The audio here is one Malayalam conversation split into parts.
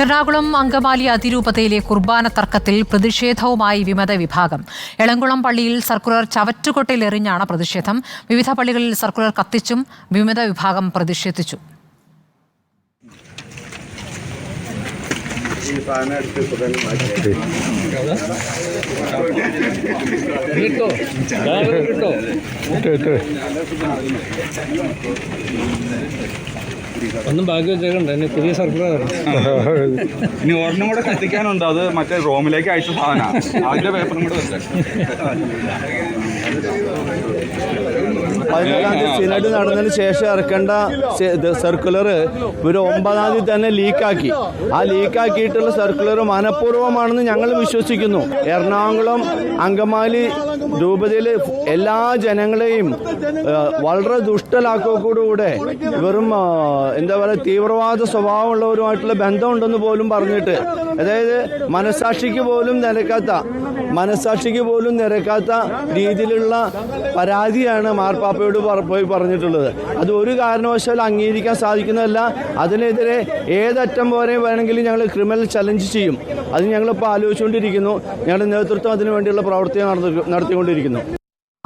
എറണാകുളം അങ്കമാലി അതിരൂപതയിലെ കുർബാന തർക്കത്തിൽ പ്രതിഷേധവുമായി വിമത വിഭാഗം. എളംകുളം പള്ളിയിൽ സർക്കുലർ ചവറ്റുകൊട്ടയിലെറിഞ്ഞാണ് പ്രതിഷേധം. വിവിധ പള്ളികളിൽ സർക്കുലർ കത്തിച്ചും വിമത വിഭാഗം പ്രതിഷേധിച്ചു. ഒന്നും ബാക്കി വെച്ചേക്കണ്ട, പുതിയ സർക്കുലർ ഇനി ഒരെണ്ണം കൂടെ കത്തിക്കാനുണ്ട്. അത് മറ്റേ റോമിലേക്ക് അയച്ച സാധനമാണ്. അതിന്റെ പേപ്പറും കൂടെ വെച്ചേ. 14-ാം തീയതി സിനഡ് നടന്നതിന് ശേഷം ഇറക്കേണ്ട സർക്കുലർ ഒരു 9-ാം തീയതി തന്നെ ലീക്കാക്കി. ആ ലീക്കാക്കിയിട്ടുള്ള സർക്കുലർ മനഃപൂർവ്വമാണെന്ന് ഞങ്ങൾ വിശ്വസിക്കുന്നു. എറണാകുളം അങ്കമാലി രൂപതയിലെ എല്ലാ ജനങ്ങളെയും വളരെ ദുഷ്ടലാക്കോടുകൂടെ വെറും എന്താ പറയുക, തീവ്രവാദ സ്വഭാവമുള്ളവരുമായിട്ടുള്ള ബന്ധമുണ്ടെന്ന് പോലും പറഞ്ഞിട്ട്, അതായത് മനസാക്ഷിക്ക് പോലും നിരക്കാത്ത രീതിയിലുള്ള പരാതിയാണ് മാർപ്പാപ്പയോട് പോയി പറഞ്ഞിട്ടുള്ളത്. അത് ഒരു കാരണവശാലും അംഗീകരിക്കാൻ സാധിക്കുന്നതല്ല. അതിനെതിരെ ഏതറ്റം വരെ വേണമെങ്കിലും ഞങ്ങൾ ക്രിമിനൽ ചലഞ്ച് ചെയ്യും. അത് ഞങ്ങളിപ്പോൾ ആലോചിച്ചുകൊണ്ടിരിക്കുന്നു. ഞങ്ങളുടെ നേതൃത്വം അതിനു വേണ്ടിയുള്ള പ്രവർത്തനം നടത്തിക്കൊണ്ടിരിക്കുന്നു.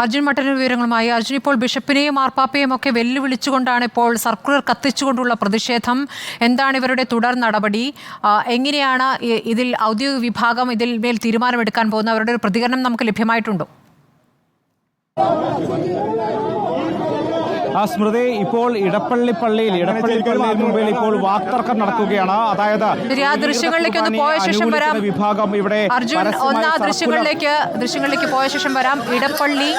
അർജുൻ മട്ടന്നൂർ വിവരങ്ങളുമായി. അർജുൻ, ഇപ്പോൾ ബിഷപ്പിനെയും മാർപ്പാപ്പയും ഒക്കെ വെല്ലുവിളിച്ചുകൊണ്ടാണ് ഇപ്പോൾ സർക്കുലർ കത്തിച്ചുകൊണ്ടുള്ള പ്രതിഷേധം. എന്താണ് ഇവരുടെ തുടർ നടപടി? എങ്ങനെയാണ് ഇതിൽ ഔദ്യോഗിക വിഭാഗം ഇതിൽ മേൽ തീരുമാനമെടുക്കാൻ പോകുന്നത്? അവരുടെ ഒരു പ്രതികരണം നമുക്ക് ലഭ്യമായിട്ടുണ്ടോ? സ്മൃതി, ഇപ്പോൾ ഇടപ്പള്ളി പള്ളിയിൽ മുമ്പിൽ ഇപ്പോൾ വാക്തർക്കം നടക്കുകയാണ്. അതായത് ദൃശ്യങ്ങളിലേക്ക് ഒന്ന് പോയ ശേഷം വരാം. വിഭാഗം ഇവിടെ അർജുൻ, ദൃശ്യങ്ങളിലേക്ക് പോയ ശേഷം വരാം. ഇടപ്പള്ളി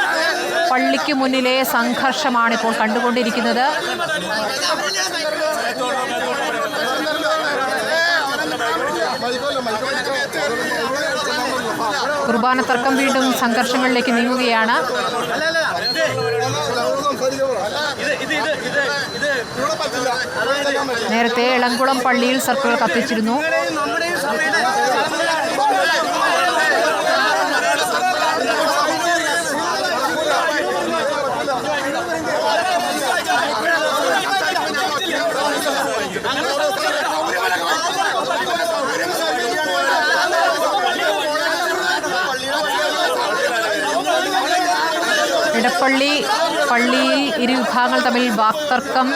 പള്ളിക്ക് മുന്നിലെ സംഘർഷമാണ് ഇപ്പോൾ കണ്ടുകൊണ്ടിരിക്കുന്നത്. കുർബാന തർക്കം വീണ്ടും സംഘർഷങ്ങളിലേക്ക് നീങ്ങുകയാണ്. നേരത്തെ എളംകുളം പള്ളിയിൽ സർക്കുലർ കത്തിച്ചിരുന്നു. ഇടപ്പള്ളി പള്ളിയിൽ ഇരു വിഭാഗങ്ങൾ തമ്മിൽ വാക്തർക്കം.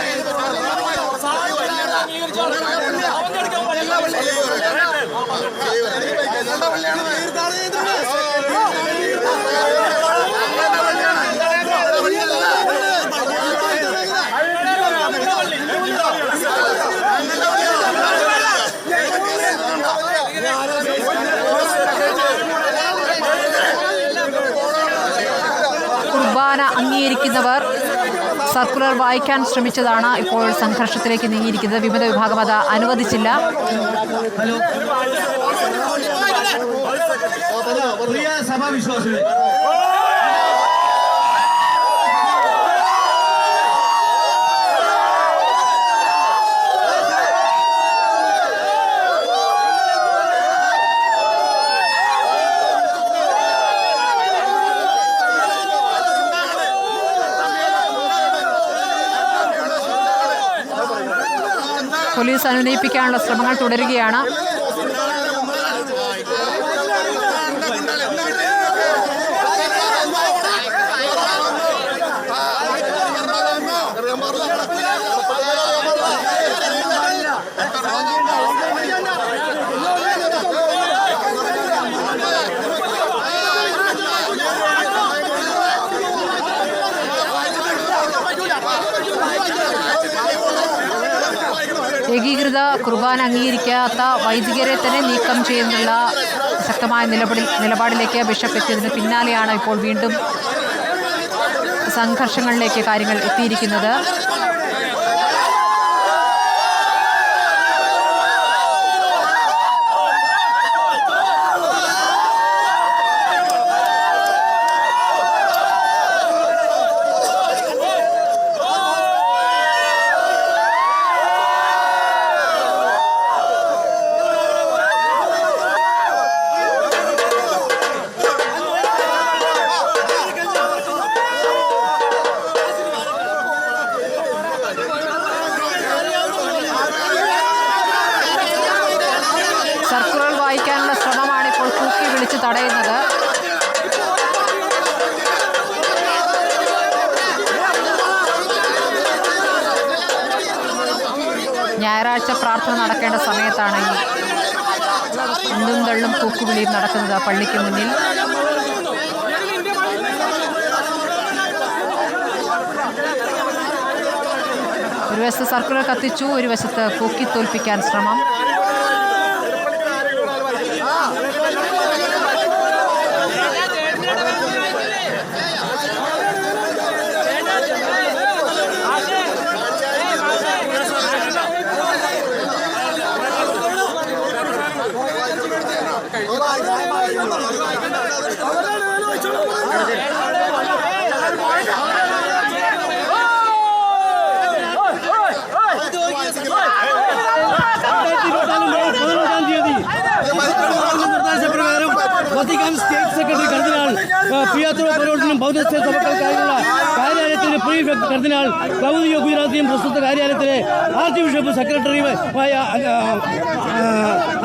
കുർബാന അംഗീകരിക്കുന്നവർ സർക്കുലർ വായിക്കാൻ ശ്രമിച്ചതാണ് ഇപ്പോൾ സംഘർഷത്തിലേക്ക് നീങ്ങിയിരിക്കുന്നത്. വിമത വിഭാഗം അത് അനുവദിച്ചില്ല. പോലീസ് അനുനയിപ്പിക്കാനുള്ള ശ്രമങ്ങൾ തുടരുകയാണ്. ഏകീകൃത കുർബാന അംഗീകരിക്കാത്ത വൈദികരെ തന്നെ നീക്കം ചെയ്യുന്നുള്ള ശക്തമായ നിലപാടിലേക്ക് ബിഷപ്പ് എത്തിയതിന് പിന്നാലെയാണ് ഇപ്പോൾ വീണ്ടും സംഘർഷങ്ങളിലേക്ക് കാര്യങ്ങൾ എത്തിയിരിക്കുന്നത്. വായിക്കാനുള്ള ശ്രമമാണ് ഇപ്പോൾ കൂക്കി വിളിച്ച് തടയുന്നത്. ഞായറാഴ്ച പ്രാർത്ഥന നടക്കേണ്ട സമയത്താണ് ഈ ഉന്തും തള്ളും കൂക്കുവിളിയും നടക്കുന്നത് പള്ളിക്ക് മുന്നിൽ. ഒരു വശത്ത് സർക്കുലർ കത്തിച്ചു, ഒരു വശത്ത് കൂക്കി തോൽപ്പിക്കാൻ ശ്രമം. വത്തിക്കാൻ സ്റ്റേറ്റ് സെക്രട്ടറി കർദിനാൾ പിയാത്രോ പരോളിനും പൗരസ്ത്യ സഭകൾക്കായുള്ള കാര്യാലയത്തിന്റെ പ്രീഫെക്ട് കർദിനാൾ ക്ലൗദിയോ ഗുജറാത്തിയും പ്രസ്തുത കാര്യാലയത്തിലെ ആർച്ച് ബിഷപ്പ് സെക്രട്ടറിയുമായ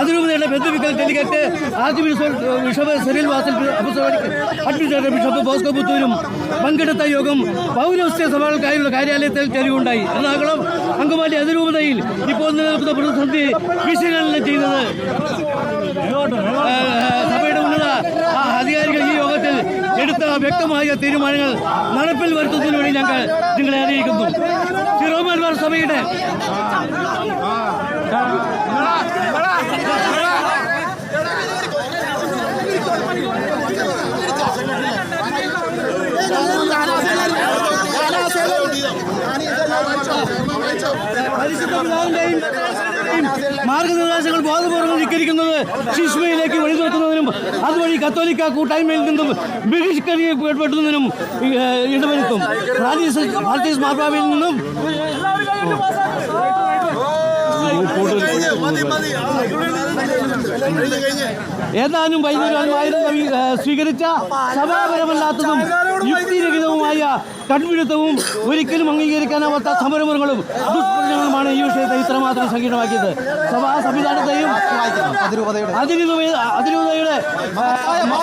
അതിരൂപതയുടെ ബന്ധുവിക്കൽ delegate archbishop Cyril Vasil administrator bishop Bosco പുത്തൂരും പങ്കെടുത്ത യോഗം പൗരസ്ത്യ സഭകൾക്കായുള്ള കാര്യാലയത്തിൽ ചേരുകയുണ്ടായി. എറണാകുളം അങ്കമാലി അതിരൂപതയിൽ ഇപ്പോൾ നിലനിൽക്കുന്ന പ്രതിസന്ധി വിശകലനം ചെയ്യുന്നത് സഭയുടെ ഉന്നത അധികാരികൾ ഈ യോഗത്തിൽ എടുത്ത വ്യക്തമായ തീരുമാനങ്ങൾ നടപ്പിൽ വരുത്തുന്നതിന് വേണ്ടി ഞങ്ങൾ നിങ്ങളെ അറിയിക്കുന്നു. സിറോ മലബാർ സഭയുടെ മാർഗനിർദ്ദേശങ്ങൾ ബോധപൂർവ്വം ധിക്കരിക്കുന്നത് ശിശുമയിലേക്ക് വഴിതുറത്തുന്നതിനും അതുവഴി കത്തോലിക്ക കൂട്ടായ്മയിൽ നിന്നും ബഹിഷ്കരിക്കപ്പെടുന്നതിനും ഇടവരുത്തും. ഫ്രാൻസിസ് മാർപ്പാപ്പയിൽ നിന്നും ഏതാനും വൈദ്യുതമായിരുന്നു സ്വീകരിച്ച സഭാപരമല്ലാത്തതും യുക്തിരഹിതവുമായ കൺപിടുത്തവും ഒരിക്കലും അംഗീകരിക്കാനാവാത്ത സമരമുറകളും ദുഷ്പ്രചരണങ്ങളുമാണ് ഈ വിഷയത്തെ ഇത്രമാത്രം സങ്കീർണമാക്കിയത്. സഭാ സംവിധാനത്തെയും അതിരൂപതയുടെ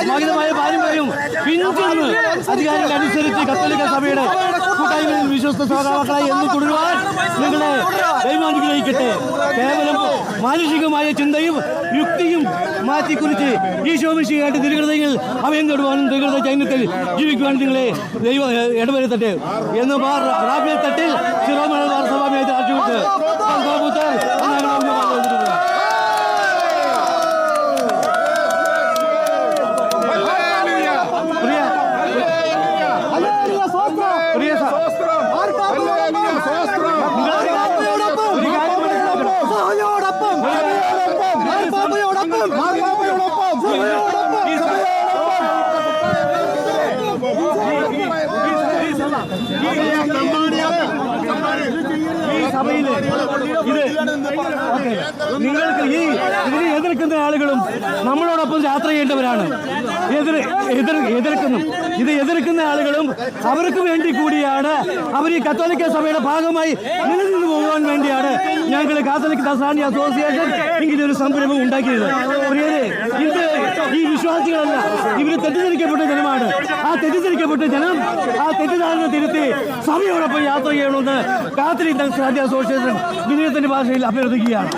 മഹിതമായ പാരമ്പര്യവും പിന്തുടർന്ന് അധികാരികൾ അനുസരിച്ച് കത്തോലിക്ക സഭയുടെ കൂട്ടായ്മയിൽ വിശ്വസ്ത സഹോദരങ്ങളായി എന്ന് തുടരുവാൻ നിങ്ങളെ ദൈവാനുഗ്രഹിക്കട്ടെ. കേവലം മാനുഷികമായ ചിന്തയും യുക്തിയും മാറ്റിക്കുറിച്ച് ഈശോമിശിഹായിട്ട് ദീർഘതയിൽ അഭയം നേടുവാനും ദീർഘത ചൈന്യത്തിൽ ജീവിക്കുവാനും നിങ്ങളെ ദൈവം ഇടവരുത്തട്ടെ എന്ന് റാഫേൽ തട്ടിൽ സിറോ മലബാർ സഭാ മേജർ ആർച്ച് സഭയിലെ നിങ്ങൾക്ക് ഇതിനെ എതിർക്കുന്ന ആളുകളും നമ്മളോടൊപ്പം യാത്ര ചെയ്യേണ്ടവരാണ്. എതിർക്കുന്ന ആളുകളും അവർക്ക് വേണ്ടി കൂടിയാണ്. അവർ ഈ കത്തോലിക്ക സഭയുടെ ഭാഗമായി നിലനിന്ന് പോകുവാൻ വേണ്ടിയാണ് ഞങ്ങൾ കാത്തലിക് നസ്രാണി അസോസിയേഷൻ ഇങ്ങനെ ഒരു സംരംഭം ഉണ്ടാക്കിയത്. ഇത് ഈ വിശ്വാസികളല്ല, ഇവർ തെറ്റിദ്ധരിക്കപ്പെട്ട ജനമാണ്. ആ തെറ്റിദ്ധരിക്കപ്പെട്ട ജനം ആ തെറ്റിദ്ധാരണ തിരുത്തി സഭയോടൊപ്പം യാത്ര ചെയ്യണമെന്ന് കാത്തലിക് നസ്രാണി അസോസിയേഷൻ വിനയത്തിന്റെ ഭാഷയിൽ അഭ്യർത്ഥിക്കുകയാണ്.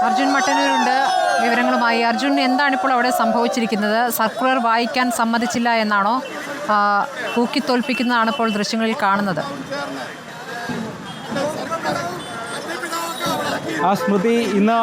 അർജുൻ മട്ടന്നൂരുണ്ട് വിവരങ്ങളുമായി. അർജുൻ, എന്താണ് ഇപ്പോൾ അവിടെ സംഭവിച്ചിരിക്കുന്നത്? സർക്കുലർ വായിക്കാൻ സമ്മതിച്ചില്ല എന്നാണോ? കൂക്കിത്തോൽപ്പിക്കുന്നതാണ് ഇപ്പോൾ ദൃശ്യങ്ങളിൽ കാണുന്നത്. സ്മൃതി, ഇന്ന്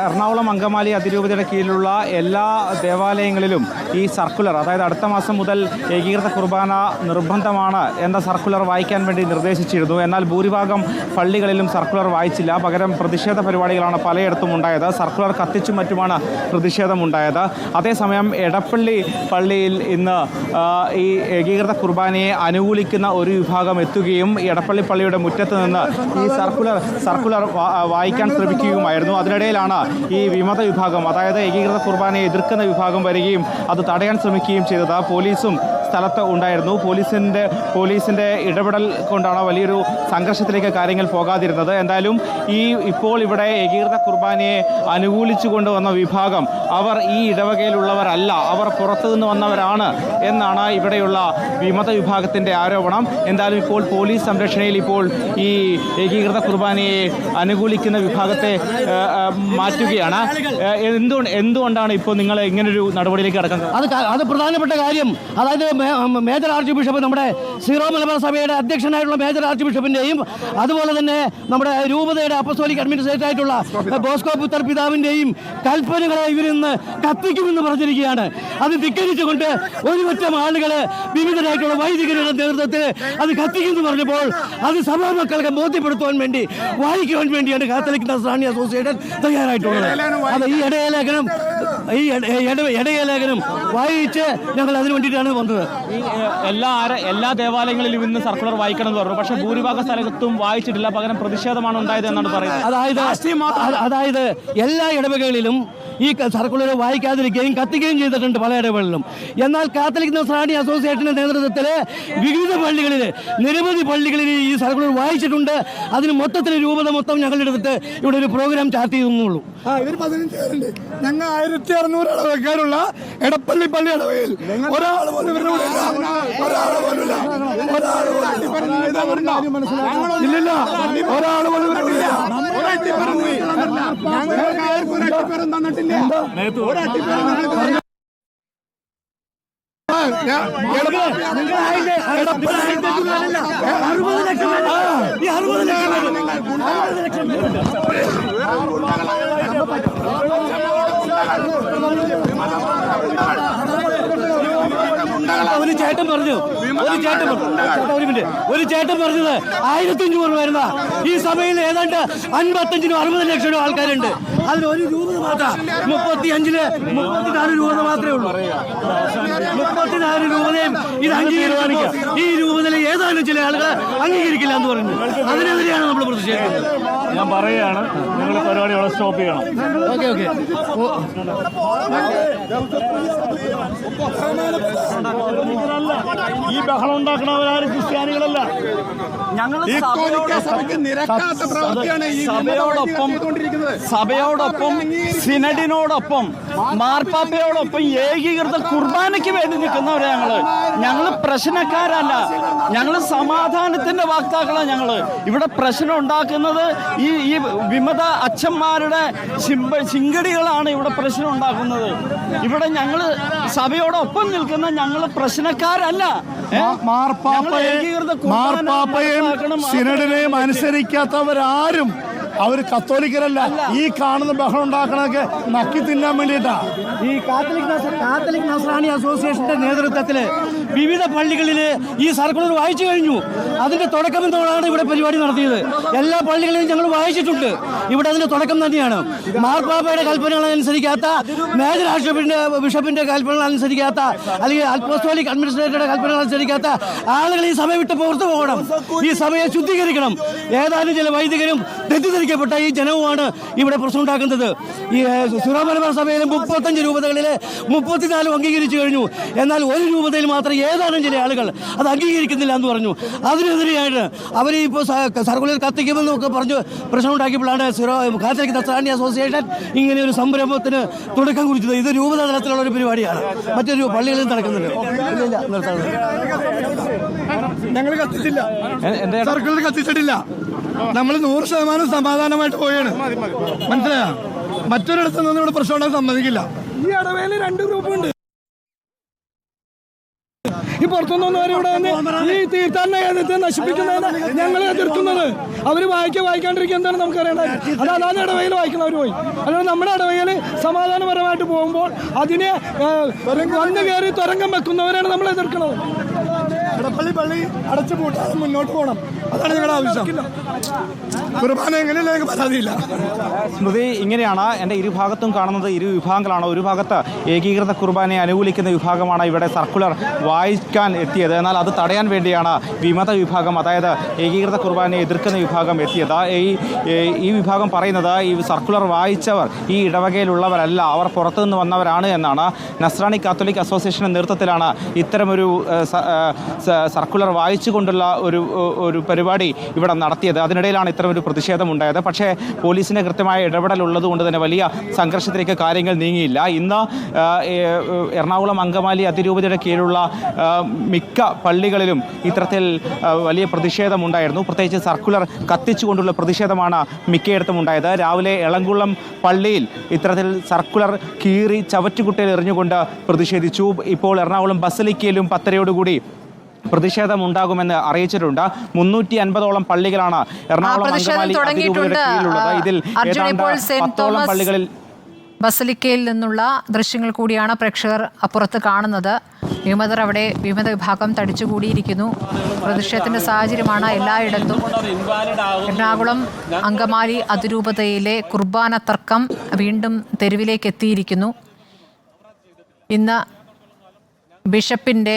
എറണാകുളം അങ്കമാലി അതിരൂപതയുടെ കീഴിലുള്ള എല്ലാ ദേവാലയങ്ങളിലും ഈ സർക്കുലർ, അതായത് അടുത്ത മാസം മുതൽ ഏകീകൃത കുർബാന നിർബന്ധമാണ് എന്ന സർക്കുലർ വായിക്കാൻ വേണ്ടി നിർദ്ദേശിച്ചിരുന്നു. എന്നാൽ ഭൂരിഭാഗം പള്ളികളിലും സർക്കുലർ വായിച്ചില്ല. പകരം പ്രതിഷേധ പരിപാടികളാണ് പലയിടത്തും ഉണ്ടായത്. സർക്കുലർ കത്തിച്ചും മറ്റുമാണ് പ്രതിഷേധമുണ്ടായത്. അതേസമയം എടപ്പള്ളി പള്ളിയിൽ ഇന്ന് ഈ ഏകീകൃത കുർബാനയെ അനുകൂലിക്കുന്ന ഒരു വിഭാഗം എത്തുകയും എടപ്പള്ളി പള്ളിയുടെ മുറ്റത്ത് നിന്ന് ഈ സർക്കുലർ വായിക്കാൻ ശ്രമിക്കുകയുമായിരുന്നു. അതിനിടയിലാണ് ഈ വിമത വിഭാഗം, അതായത് ഏകീകൃത കുർബാനയെ എതിർക്കുന്ന വിഭാഗം വരികയും അത് തടയാൻ ശ്രമിക്കുകയും ചെയ്തത്. പോലീസും സ്ഥലത്ത് ഉണ്ടായിരുന്നു. പോലീസിൻ്റെ ഇടപെടൽ കൊണ്ടാണ് വലിയൊരു സംഘർഷത്തിലേക്ക് കാര്യങ്ങൾ പോകാതിരുന്നത്. എന്തായാലും ഇപ്പോൾ ഇവിടെ ഏകീകൃത കുർബാനയെ അനുകൂലിച്ചു കൊണ്ടുവന്ന വിഭാഗം അവർ ഈ ഇടവകയിലുള്ളവരല്ല, അവർ പുറത്തുനിന്ന് വന്നവരാണ് എന്നാണ് ഇവിടെയുള്ള വിമത വിഭാഗത്തിൻ്റെ ആരോപണം. എന്തായാലും ഇപ്പോൾ പോലീസ് സംരക്ഷണയിൽ ഇപ്പോൾ ഈ ഏകീകൃത കുർബാനയെ അനുകൂലിക്കുന്ന വിഭാഗത്തെ മാറ്റുകയാണ്. എന്തുകൊണ്ടാണ് ഇപ്പോൾ നിങ്ങൾ ഇങ്ങനൊരു നടപടിയിലേക്ക് കടക്കുന്നത്? അത് പ്രധാനപ്പെട്ട കാര്യം, അതായത് മേജർ ആർച്ച് ബിഷപ്പ്, നമ്മുടെ സീറോ മലബാർ സഭയുടെ അധ്യക്ഷനായിട്ടുള്ള മേജർ ആർച്ച് ബിഷപ്പിന്റെയും അതുപോലെ തന്നെ നമ്മുടെ രൂപതയുടെ അപ്പസ്തോലിക് അഡ്മിനിസ്ട്രേറ്റർ ആയിട്ടുള്ള ബോസ്കോ പുത്തർ പിതാവിന്റെയും കൽപ്പനകളെ ഇവരിന്ന് കത്തിക്കുമെന്ന് പറഞ്ഞിരിക്കുകയാണ്. അത് ധിക്കരിച്ചുകൊണ്ട് ഒരുപറ്റം ആളുകൾ വിവിധരായിട്ടുള്ള വൈദികരുടെ നേതൃത്വത്തിൽ അത് കത്തിക്കുമെന്ന് പറഞ്ഞപ്പോൾ അത് സഭാ മക്കൾക്ക് ബോധ്യപ്പെടുത്തുവാൻ വേണ്ടി വായിക്കുവാൻ വേണ്ടിയാണ് കാത്തലിക് നസ്രാണി അസോസിയേഷൻ തയ്യാറായിട്ടുള്ളത്. അത് ഈ ഇടയലേഖനം വായിച്ച് ഞങ്ങൾ അതിനു വേണ്ടിയിട്ടാണ് വന്നത്. എല്ലാ ദേവാലയങ്ങളിലും ഇന്ന് സർക്കുലർ വായിക്കണം എന്ന് പറഞ്ഞു. പക്ഷേ ഭൂരിഭാഗ സ്ഥലത്തും വായിച്ചിട്ടില്ല. പകരം പ്രതിഷേധമാണ് ഉണ്ടായത് എന്നാണ് പറയുന്നത്. അതായത് എല്ലാ ഇടവകകളിലും ഈ സർക്കുലർ വായിക്കാതിരിക്കുകയും കത്തിക്കുകയും ചെയ്തിട്ടുണ്ട് പല ഇടവകളിലും. എന്നാൽ കാത്തലിക് നസ്രാണി അസോസിയേഷന്റെ നേതൃത്വത്തിൽ വിവിധ പള്ളികളിൽ, നിരവധി പള്ളികളിൽ ഈ സർക്കുലർ വായിച്ചിട്ടുണ്ട്. അതിന് മൊത്തത്തിൽ രൂപത മൊത്തം ഞങ്ങളുടെ അടുത്ത് ഇവിടെ ഒരു പ്രോഗ്രാം ചാർട്ട് ചെയ്തെന്നുള്ളൂ. ഇവർ 15 പേരുണ്ട്. ഞങ്ങൾ 1600 ഇടവക്കാരുള്ള എടപ്പള്ളി പള്ളി ഇടവയിൽ ഒരാൾ പോലും ഇല്ല. ഒരാൾ പോലും തന്നിട്ടില്ല. ഒരു ചേട്ടൻ പറഞ്ഞത് 1500 വരുന്ന ഈ സഭയിൽ ഏതാണ്ട് 55-60 ലക്ഷം ആൾക്കാരുണ്ട്. അതിൽ ഒരു രൂപ മാത്രം 34 രൂപ മാത്രമേ ഉള്ളൂ. 34 രൂപയും ഇത് അംഗീകരിക്കുക. ഈ രൂപത്തിൽ ഏതാനും ചില ആളുകൾ അംഗീകരിക്കില്ല എന്ന് പറഞ്ഞു. അതിനെതിരെയാണ് നമ്മൾ പ്രതിഷേധിക്കുന്നത്. ഞാൻ പറയുകയാണ്, നിങ്ങൾ പരിപാടി അവിടെ സ്റ്റോപ്പ് ചെയ്യണം. ഓക്കെ. ഈ ബഹളം ഉണ്ടാക്കണവരാരും ക്രിസ്ത്യാനികളല്ല. ഞങ്ങൾ സഭയോടൊപ്പം സിനഡിനോടൊപ്പം മാർപ്പാപ്പയോടൊപ്പം ഏകീകൃത കുർബാനയ്ക്ക് വേണ്ടി നിൽക്കുന്നവരെ ഞങ്ങൾ പ്രശ്നക്കാരല്ല. ഞങ്ങൾ സമാധാനത്തിന്റെ വാക്താക്കളാണ്. ഇവിടെ പ്രശ്നം ഉണ്ടാക്കുന്നത് ഈ വിമത അച്ഛന്മാരുടെ ചിങ്കടികളാണ് ഇവിടെ പ്രശ്നം ഉണ്ടാക്കുന്നത്. ഇവിടെ ഞങ്ങൾ സഭയോടൊപ്പം നിൽക്കുന്ന ഞങ്ങൾ പ്രശ്നക്കാരല്ല. മാർപ്പാപ്പയും സിനഡിനെയും അനുസരിക്കാത്തവരാരും അവർ കത്തോലിക്കരല്ല. ഈ കാണുന്ന ബഹളം ഉണ്ടാക്കണൊക്കെ നക്കി തിന്നാൻ വേണ്ടിയിട്ടാ. ഈ കാത്തലിക് നസ്രാണി അസോസിയേഷന്റെ നേതൃത്വത്തിൽ വിവിധ പള്ളികളിൽ ഈ സർക്കുലർ വായിച്ചു കഴിഞ്ഞു. അതിന്റെ തുടക്കം എന്നോടാണ് ഇവിടെ പരിപാടി നടത്തിയത്. എല്ലാ പള്ളികളിലും ഞങ്ങൾ വായിച്ചിട്ടുണ്ട്. ഇവിടെ അതിന്റെ തുടക്കം തന്നെയാണ്. മാർപ്പാപ്പയുടെ കൽപ്പനകൾ അനുസരിക്കാത്ത, മേജർ ആർച്ച് ബിഷപ്പിന്റെ കൽപ്പനകൾ അനുസരിക്കാത്ത, അല്ലെങ്കിൽ അപ്പോസ്തോലിക് അഡ്മിനിസ്ട്രേറ്ററുടെ കൽപ്പനകൾ അനുസരിക്കാത്ത ആളുകൾ ഈ സഭ വിട്ട് പുറത്തു പോകണം. ഈ സഭയെ ശുദ്ധീകരിക്കണം. ഏതാനും ചില വൈദികരും തെറ്റിദ്ധരിക്കപ്പെട്ട ഈ ജനവുമാണ് ഇവിടെ പ്രശ്നം ഉണ്ടാക്കുന്നത്. ഈ സീറോ മലബാർ സഭയിലെ 35 രൂപതകളിൽ 34 അംഗീകരിച്ചു കഴിഞ്ഞു. എന്നാൽ ഒരു രൂപതയിൽ മാത്രം ഏതാനും ചില ആളുകൾ അത് അംഗീകരിക്കുന്നില്ല എന്ന് പറഞ്ഞു. അതിനെതിരെയാണ് അവർ ഇപ്പോൾ സർക്കുലർ കത്തിക്കുമെന്നൊക്കെ പറഞ്ഞ് പ്രശ്നം ഉണ്ടാക്കിയപ്പോഴാണ് കാത്തലിക് നസ്രാണി അസോസിയേഷൻ ഇങ്ങനെ ഒരു സംരംഭത്തിന് തുടക്കം കുറിച്ചത്. ഇത് രൂപത തലത്തിലുള്ള ഒരു പരിപാടിയാണ്, മറ്റൊരു പള്ളികളിൽ നടക്കുന്നുണ്ട്. ഞങ്ങൾ കത്തിച്ചില്ല, സർക്കുലർ കത്തിച്ചിട്ടില്ല. നമ്മൾ 100% സമാധാനമായിട്ട് പോയാണ്. മനസ്സിലായോ? മറ്റൊരിടത്ത് നിന്ന് ഇവിടെ പ്രശ്നം ഉണ്ടാകാൻ സമ്മതിക്കില്ല. ഈ ഇടവേളയിൽ 2 ഗ്രൂപ്പുണ്ട്. ഈ പുറത്തുനിന്നവരെ ഇവിടെ വന്ന് ഈ തീർത്ഥാടന കേന്ദ്രത്തെ നശിപ്പിക്കുന്നതിന് ഞങ്ങൾ എതിർക്കുന്നത്. അവർ വായിക്കാണ്ടിരിക്കുക എന്താണ് നമുക്കറിയേണ്ടത്? അത് അതാണ് ഇടവകയിൽ വായിക്കുന്നവർ പോയി. അതുകൊണ്ട് നമ്മുടെ ഇടവകയിൽ സമാധാനപരമായിട്ട് പോകുമ്പോൾ അതിനെ വന്ന് കയറി തുരങ്കം വെക്കുന്നവരാണ് നമ്മൾ എതിർക്കുന്നത്. എടപ്പള്ളി പള്ളി അടച്ചു പൂട്ടാതെ മുന്നോട്ട് പോകണം, അതാണ് ഞങ്ങളുടെ ആവശ്യം. കുർബാന എങ്ങനെയുള്ള പരാതിയില്ല. സ്മൃതി, ഇങ്ങനെയാണ് എൻ്റെ ഇരുഭാഗത്തും കാണുന്നത് ഇരു വിഭാഗങ്ങളാണ്. ഒരു ഭാഗത്ത് ഏകീകൃത കുർബാനയെ അനുകൂലിക്കുന്ന വിഭാഗമാണ് ഇവിടെ സർക്കുലർ വായിക്കാൻ എത്തിയത്. എന്നാൽ അത് തടയാൻ വേണ്ടിയാണ് വിമത വിഭാഗം, അതായത് ഏകീകൃത കുർബാനയെ എതിർക്കുന്ന വിഭാഗം എത്തിയത്. ഈ വിഭാഗം പറയുന്നത് ഈ സർക്കുലർ വായിച്ചവർ ഈ ഇടവകയിലുള്ളവരല്ല, അവർ പുറത്തുനിന്ന് വന്നവരാണ് എന്നാണ്. നസ്രാണി കാത്തോലിക് അസോസിയേഷൻ്റെ നേതൃത്വത്തിലാണ് ഇത്തരമൊരു സർക്കുലർ വായിച്ചുകൊണ്ടുള്ള ഒരു പരിപാടി ഇവിടെ നടത്തിയത്. അതിനിടയിലാണ് ഇത്തരമൊരു പ്രതിഷേധമുണ്ടായത്. പക്ഷേ പോലീസിന് കൃത്യമായ ഇടപെടലുള്ളത് കൊണ്ട് തന്നെ വലിയ സംഘർഷത്തിലേക്ക് കാര്യങ്ങൾ നീങ്ങിയില്ല. ഇന്ന് എറണാകുളം അങ്കമാലി അതിരൂപതയുടെ കീഴിലുള്ള മിക്ക പള്ളികളിലും ഇത്തരത്തിൽ വലിയ പ്രതിഷേധമുണ്ടായിരുന്നു. പ്രത്യേകിച്ച് സർക്കുലർ കത്തിച്ചുകൊണ്ടുള്ള പ്രതിഷേധമാണ് മിക്കയിടത്തും ഉണ്ടായത്. രാവിലെ എളംകുളം പള്ളിയിൽ ഇത്തരത്തിൽ സർക്കുലർ കീറി ചവറ്റുകുട്ടയിൽ എറിഞ്ഞുകൊണ്ട് പ്രതിഷേധിച്ചു. ഇപ്പോൾ എറണാകുളം ബസലിക്കയിലും 10:30യോടുകൂടി പ്രതിഷേധം ഉണ്ടാകുമെന്ന് അറിയിച്ചിട്ടുണ്ട്. 350ഓളം പള്ളികളാണ് എറണാകുളം അങ്കമാലി അതിരൂപതയുടെ കീഴിലുള്ളത്. ഇതിൽ ഏതാണ്ട് 10ഓളം പള്ളികളിൽ ബസലിക്കയിൽ നിന്നുള്ള ദൃശ്യങ്ങൾ കൂടിയാണ് പ്രേക്ഷകർ അപ്പുറത്ത് കാണുന്നത്. വിമതർ അവിടെ വിമത വിഭാഗം തടിച്ചുകൂടിയിരിക്കുന്നു. പ്രതിഷേധത്തിന്റെ സാഹചര്യമാണ് എല്ലായിടത്തും. എറണാകുളം അങ്കമാലി അതിരൂപതയിലെ കുർബാന തർക്കം വീണ്ടും തെരുവിലേക്ക് എത്തിയിരിക്കുന്നു. ഇന്ന് ബിഷപ്പിൻ്റെ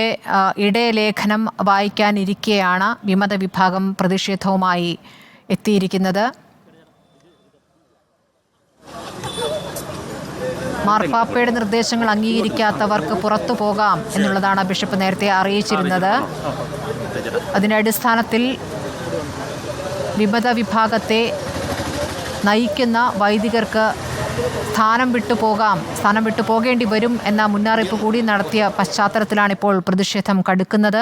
ഇടയലേഖനം വായിക്കാനിരിക്കെയാണ് വിമത വിഭാഗം പ്രതിഷേധവുമായി എത്തിയിരിക്കുന്നത്. മാർപ്പാപ്പയുടെ നിർദ്ദേശങ്ങൾ അംഗീകരിക്കാത്തവർക്ക് പുറത്തു പോകാം എന്നുള്ളതാണ് ബിഷപ്പ് നേരത്തെ അറിയിച്ചിരുന്നത്. അതിൻ്റെ അടിസ്ഥാനത്തിൽ വിമത വിഭാഗത്തെ നയിക്കുന്ന വൈദികർക്ക് സ്ഥാനം വിട്ടു പോകേണ്ടി വരും എന്ന മുന്നറിയിപ്പ് കൂടി നടത്തിയ പശ്ചാത്തലത്തിലാണ് ഇപ്പോൾ പ്രതിഷേധം കടുക്കുന്നത്.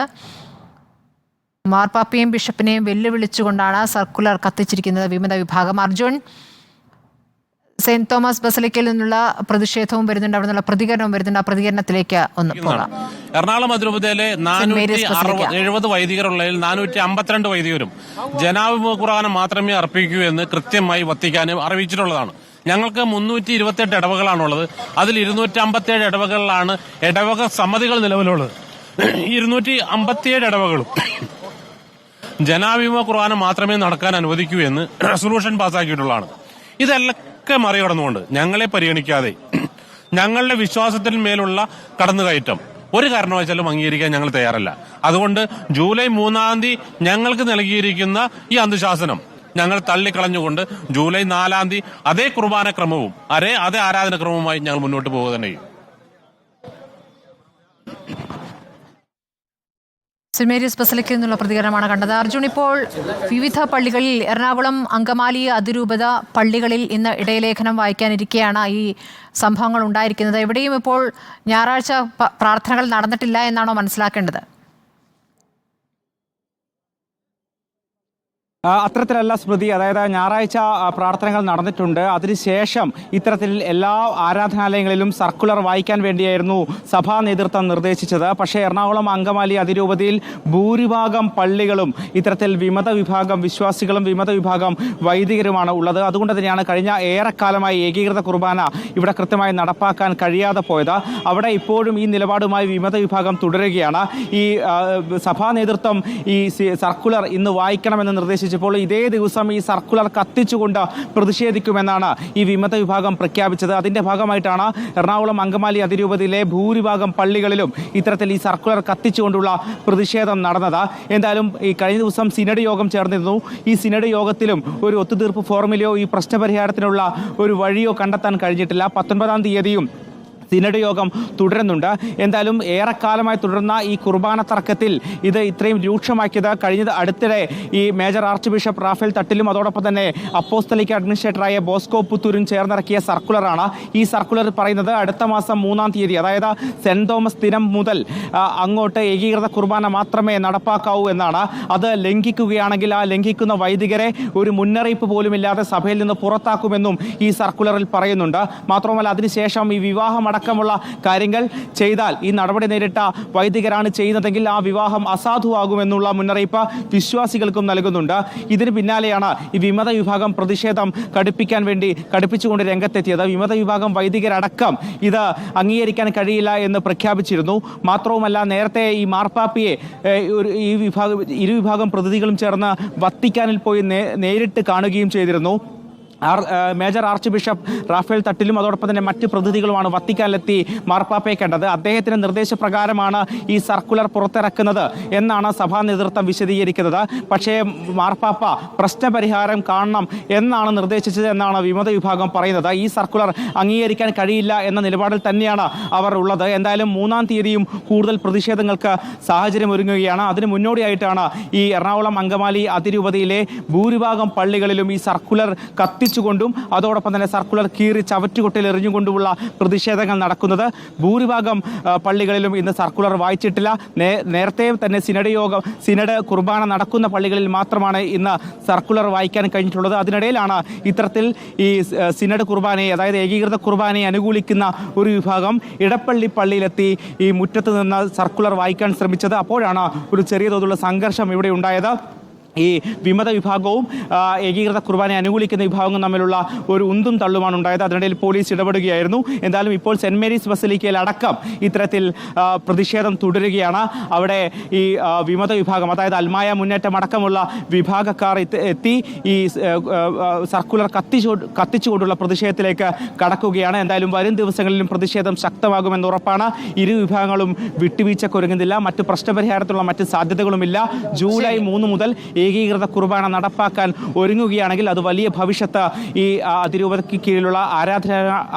മാർപ്പാപ്പയും ബിഷപ്പിനെയും വെല്ലുവിളിച്ചുകൊണ്ടാണ് സർക്കുലർ കത്തിച്ചിരിക്കുന്നത് വിമത വിഭാഗം. അർജുൻ, സെന്റ് തോമസ് ബസലിക്കയിൽ നിന്നുള്ള പ്രതിഷേധവും വരുന്നുണ്ട്, അവിടെ നിന്നുള്ള പ്രതികരണവും വരുന്നുണ്ട്. ആ പ്രതികരണത്തിലേക്ക് ഒന്ന് പോകാം. എറണാകുളം അതിരൂപതയിലെ 470 വൈദികരുള്ളതിൽ 452 വൈദികരും ജനാഭിമുഖ കുർബാന മാത്രമേ അർപ്പിക്കൂ എന്ന് കൃത്യമായി വത്തിക്കാനും അറിയിച്ചിട്ടുള്ളതാണ്. ഞങ്ങൾക്ക് 328 ഇടവകളാണുള്ളത്. അതിൽ 257 ഇടവകളിലാണ് ഇടവക സമിതികൾ നിലവിലുള്ളത്. 257 ഇടവകളും ജനാഭിമുഖ കുർബാന മാത്രമേ നടക്കാൻ അനുവദിക്കൂ എന്ന് റെസൊല്യൂഷൻ പാസ്സാക്കിയിട്ടുള്ളതാണ്. ഇതൊക്കെ മറികടന്നുകൊണ്ട് ഞങ്ങളെ പരിഗണിക്കാതെ ഞങ്ങളുടെ വിശ്വാസത്തിന്മേലുള്ള കടന്നുകയറ്റം ഒരു കാരണവശാലും അംഗീകരിക്കാൻ ഞങ്ങൾ തയ്യാറല്ല. അതുകൊണ്ട് ജൂലൈ 3-ാം തീയതി ഞങ്ങൾക്ക് നൽകിയിരിക്കുന്ന ഈ അന്ത്യശാസനം ഞങ്ങൾ തള്ളിക്കളഞ്ഞുകൊണ്ട് ജൂലൈ 4-ാം തീയതി അതേ കുർബാന ക്രമവും അതേ ആരാധനക്രമവുമായി ഞങ്ങൾ മുന്നോട്ട് പോകുക തന്നെ ചെയ്യും. സെന്റ് മേരീസ് ബസലിക്കയിൽ നിന്നുള്ള പ്രതികരണമാണ് കണ്ടത്. അർജുൻ, ഇപ്പോൾ വിവിധ പള്ളികളിൽ എറണാകുളം അങ്കമാലി അതിരൂപത പള്ളികളിൽ ഇന്ന് ഇടയലേഖനം വായിക്കാനിരിക്കെയാണ് ഈ സംഭവങ്ങൾ ഉണ്ടായിരിക്കുന്നത്. എവിടെയും ഇപ്പോൾ ഞായറാഴ്ച പ്രാർത്ഥനകൾ നടന്നിട്ടില്ല എന്നാണോ മനസ്സിലാക്കേണ്ടത്? അത്തരത്തിലല്ല സ്മൃതി. അതായത് ഞായറാഴ്ച പ്രാർത്ഥനകൾ നടന്നിട്ടുണ്ട്. അതിനുശേഷം ഇത്തരത്തിൽ എല്ലാ ആരാധനാലയങ്ങളിലും സർക്കുലർ വായിക്കാൻ വേണ്ടിയായിരുന്നു സഭാ നേതൃത്വം നിർദ്ദേശിച്ചത്. പക്ഷേ എറണാകുളം അങ്കമാലി അതിരൂപതയിൽ ഭൂരിഭാഗം പള്ളികളും ഇത്തരത്തിൽ വിമത വിഭാഗം വിശ്വാസികളും വിമത വിഭാഗം വൈദികരുമാണ് ഉള്ളത്. അതുകൊണ്ട് തന്നെയാണ് കഴിഞ്ഞ ഏറെക്കാലമായി ഏകീകൃത കുർബാന ഇവിടെ കൃത്യമായി നടപ്പാക്കാൻ കഴിയാതെ പോയത്. അവിടെ ഇപ്പോഴും ഈ നിലപാടുമായി വിമത വിഭാഗം തുടരുകയാണ്. ഈ സഭാ നേതൃത്വം ഈ സർക്കുലർ ഇന്ന് വായിക്കണമെന്ന് നിർദ്ദേശിച്ചു. ഇപ്പോൾ ഇതേ ദിവസം ഈ സർക്കുലർ കത്തിച്ചുകൊണ്ട് പ്രതിഷേധിക്കുമെന്നാണ് ഈ വിമത വിഭാഗം പ്രഖ്യാപിച്ചത്. അതിന്റെ ഭാഗമായിട്ടാണ് എറണാകുളം അങ്കമാലി അതിരൂപതയിലെ ഭൂരിഭാഗം പള്ളികളിലും ഇത്തരത്തിൽ ഈ സർക്കുലർ കത്തിച്ചുകൊണ്ടുള്ള പ്രതിഷേധം നടന്നത്. എന്തായാലും ഈ കഴിഞ്ഞ ദിവസം സിനഡ് യോഗം ചേർന്നിരുന്നു. ഈ സിനഡ് യോഗത്തിലും ഒരു ഒത്തുതീർപ്പ് ഫോർമുലയോ ഈ പ്രശ്നപരിഹാരത്തിനുള്ള ഒരു വഴിയോ കണ്ടെത്താൻ കഴിഞ്ഞിട്ടില്ല. 19-ാം തീയതിയും സിനഡ് യോഗം തുടരുന്നുണ്ട്. എന്തായാലും ഏറെക്കാലമായി തുടരുന്ന ഈ കുർബാന തർക്കത്തിൽ ഇത് ഇത്രയും രൂക്ഷമാക്കിയത് അടുത്തിടെ ഈ മേജർ ആർച്ച് ബിഷപ്പ് റാഫേൽ തട്ടിലും അതോടൊപ്പം തന്നെ അപ്പോസ്തലിക് അഡ്മിനിസ്ട്രേറ്ററായ ബോസ്കോ പുത്തൂരും ചേർന്നിറക്കിയ സർക്കുലറാണ്. ഈ സർക്കുലർ പറയുന്നത് അടുത്ത മാസം 3-ാം തീയതി, അതായത് സെന്റ് തോമസ് ദിനം മുതൽ അങ്ങോട്ട് ഏകീകൃത കുർബാന മാത്രമേ നടപ്പാക്കാവൂ എന്നാണ്. അത് ലംഘിക്കുകയാണെങ്കിൽ ആ ലംഘിക്കുന്ന വൈദികരെ ഒരു മുന്നറിയിപ്പ് പോലുമില്ലാതെ സഭയിൽ നിന്ന് പുറത്താക്കുമെന്നും ഈ സർക്കുലറിൽ പറയുന്നുണ്ട്. മാത്രമല്ല അതിനുശേഷം ഈ വിവാഹമടക്കം അടക്കമുള്ള കാര്യങ്ങൾ ചെയ്താൽ ഈ നടപടി നേരിട്ട വൈദികരാണ് ചെയ്യുന്നതെങ്കിൽ ആ വിവാഹം അസാധുവാകുമെന്നുള്ള മുന്നറിയിപ്പ് വിശ്വാസികൾക്കും നൽകുന്നുണ്ട്. ഇതിന് പിന്നാലെയാണ് ഈ വിമത വിഭാഗം പ്രതിഷേധം കടുപ്പിച്ചുകൊണ്ട് രംഗത്തെത്തിയത്. വിമത വിഭാഗം വൈദികരടക്കം ഇത് അംഗീകരിക്കാൻ കഴിയില്ല എന്ന് പ്രഖ്യാപിച്ചിരുന്നു. മാത്രവുമല്ല, നേരത്തെ ഈ മാർപ്പാപ്പയെ ഇരുവിഭാഗം പ്രതിനിധികളും ചേർന്ന് വത്തിക്കാനിൽ പോയി നേരിട്ട് കാണുകയും ചെയ്തിരുന്നു. മേജർ ആർച്ച് ബിഷപ്പ് റാഫേൽ തട്ടിലും അതോടൊപ്പം തന്നെ മറ്റ് പ്രതിനിധികളുമാണ് വത്തിക്കാനിലെത്തി മാർപ്പാപ്പയെ കണ്ടത്. അദ്ദേഹത്തിന്റെ നിർദ്ദേശപ്രകാരമാണ് ഈ സർക്കുലർ പുറത്തിറക്കുന്നത് എന്നാണ് സഭാ നേതൃത്വം വിശദീകരിക്കുന്നത്. പക്ഷേ മാർപ്പാപ്പ പ്രശ്നപരിഹാരം കാണണം എന്നാണ് നിർദ്ദേശിച്ചത് എന്നാണ് വിമത വിഭാഗം പറയുന്നത്. ഈ സർക്കുലർ അംഗീകരിക്കാൻ കഴിയില്ല എന്ന നിലപാടിൽ തന്നെയാണ് അവർ ഉള്ളത്. എന്തായാലും 3-ാം തീയതിയും കൂടുതൽ പ്രതിഷേധങ്ങൾക്ക് സാഹചര്യം ഒരുങ്ങുകയാണ്. അതിന് മുന്നോടിയായിട്ടാണ് ഈ എറണാകുളം അങ്കമാലി അതിരൂപതയിലെ ഭൂരിഭാഗം പള്ളികളിലും ഈ സർക്കുലർ കൊണ്ടും അതോടൊപ്പം തന്നെ സർക്കുലർ കീറി ചവറ്റുകൊട്ടിൽ എറിഞ്ഞുകൊണ്ടുമുള്ള പ്രതിഷേധങ്ങൾ നടക്കുന്നത്. ഭൂരിഭാഗം പള്ളികളിലും ഇന്ന് സർക്കുലർ വായിച്ചിട്ടില്ല. നേരത്തെ തന്നെ സിനഡ് കുർബാന നടക്കുന്ന പള്ളികളിൽ മാത്രമാണ് ഇന്ന് സർക്കുലർ വായിക്കാൻ കഴിഞ്ഞിട്ടുള്ളത്. അതിനിടയിലാണ് ഇത്തരത്തിൽ ഈ സിനഡ് കുർബാനയെ, അതായത് ഏകീകൃത കുർബാനയെ അനുകൂലിക്കുന്ന ഒരു വിഭാഗം ഇടപ്പള്ളി പള്ളിയിലെത്തി ഈ മുറ്റത്ത് നിന്ന് സർക്കുലർ വായിക്കാൻ ശ്രമിച്ചത്. അപ്പോഴാണ് ഒരു ചെറിയ തോതിലുള്ള സംഘർഷം ഇവിടെ ഉണ്ടായത്. ഈ വിമത വിഭാഗവും ഏകീകൃത കുർബാനയെ അനുകൂലിക്കുന്ന വിഭാഗവും തമ്മിലുള്ള ഒരു ഉന്തും തള്ളുമാണ് ഉണ്ടായത്. അതിനിടയിൽ പോലീസ് ഇടപെടുകയായിരുന്നു. എന്തായാലും ഇപ്പോൾ സെന്റ് മേരീസ് ബസലിക്കയിൽ അടക്കം ഇത്തരത്തിൽ പ്രതിഷേധം തുടരുകയാണ്. അവിടെ ഈ വിമത വിഭാഗം, അതായത് അൽമായ മുന്നേറ്റം അടക്കമുള്ള വിഭാഗക്കാർ എത്തി ഈ സർക്കുലർ കത്തിച്ചുകൊണ്ടുള്ള പ്രതിഷേധത്തിലേക്ക് കടക്കുകയാണ്. എന്തായാലും വരും ദിവസങ്ങളിലും പ്രതിഷേധം ശക്തമാകുമെന്ന് ഉറപ്പാണ്. ഇരു വിഭാഗങ്ങളും വിട്ടുവീഴ്ചക്കൊരുങ്ങുന്നില്ല. മറ്റ് പ്രശ്നപരിഹാരത്തിലുള്ള മറ്റ് സാധ്യതകളുമില്ല. ജൂലൈ 3 മുതൽ ഏകീകൃത കുർബാന നടപ്പാക്കാൻ ഒരുങ്ങുകയാണെങ്കിൽ അത് വലിയ ഭവിഷ്യത്ത് ഈ അതിരൂപതയ്ക്ക് കീഴിലുള്ള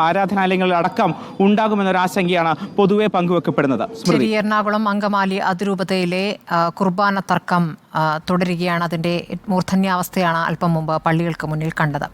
ആരാധനാലയങ്ങളിൽ അടക്കം ഉണ്ടാകുമെന്നൊരു ആശങ്കയാണ് പൊതുവെ പങ്കുവെക്കപ്പെടുന്നത്. എറണാകുളം അങ്കമാലി അതിരൂപതയിലെ കുർബാന തർക്കം തുടരുകയാണ്. അതിൻ്റെ മൂർധന്യാവസ്ഥയാണ് അല്പം മുമ്പ് പള്ളികൾക്ക് മുന്നിൽ കണ്ടത്.